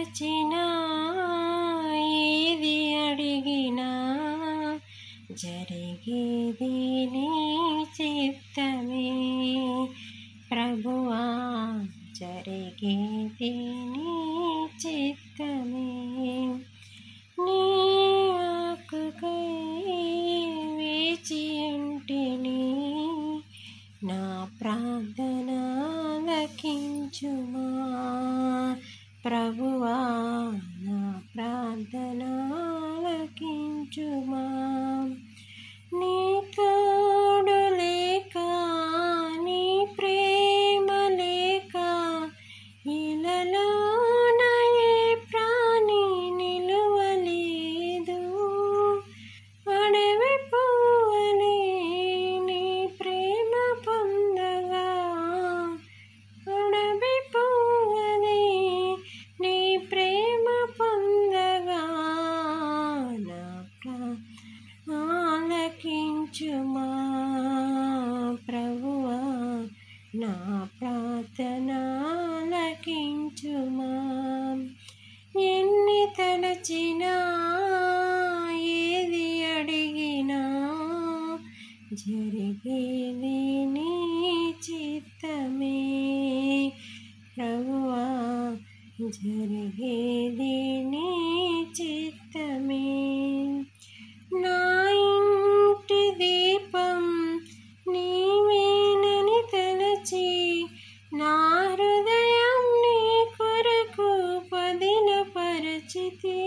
తలచినా ఏది అడిగినా జరిగేది నీ చిత్తమే ప్రభువా, జరిగేది నీ చిత్తమే. నీ ఆకుకై వేచి ఉంటిని, నా ప్రార్థన ఆలకించుమా ప్రభువా, నా ప్రార్థన ఆలకించుమా. నీ తోడు లేక, నీ ప్రేమ లేక ఇలలోన ఏ ప్రాణి నిలువలేదు. అడవి పువ్వులే నీ ప్రేమ పొందగా, అడవి పువ్వులే నీ ప్రేమ పొందగా, నా ఆలకించుమా ప్రభువా, నా ప్రార్థన ఆలకించుమా. ఎన్ని తలచినా ఏది అడిగినా జరిగేది నీ చిత్తమే ప్రభువా, జరిగేది నీ చిత్తమే. నా ఇంటి దీపం నీవేనని తలచి, నా హృదయం నీ కొరకు పదిలపరచితి.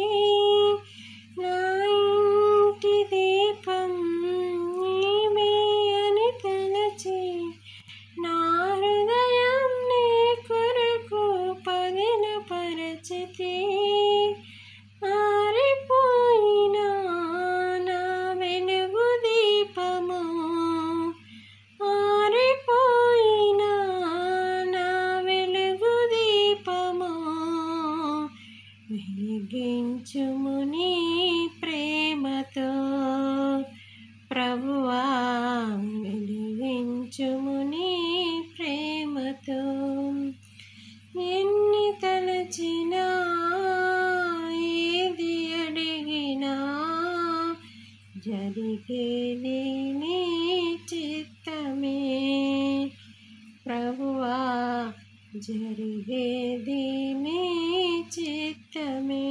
నా ఇంటి దీపం నీవే అని తలచి, నా హృదయం నీ కొరకు పదిలపరచితి. ఆరిపోయినా నా వెలుగు దీపము, ఆరిపోయినా నా వెలుగు దీపము, వెలిగించుము నీ ప్రేమతో ప్రభువా, వెలిగించుము నీ ప్రేమతో. ఎన్ని తలచినా ఏది అడిగినా జరిగేది నీ చిత్తమే ప్రభువా, జరిగేది నీ చిత్తమే.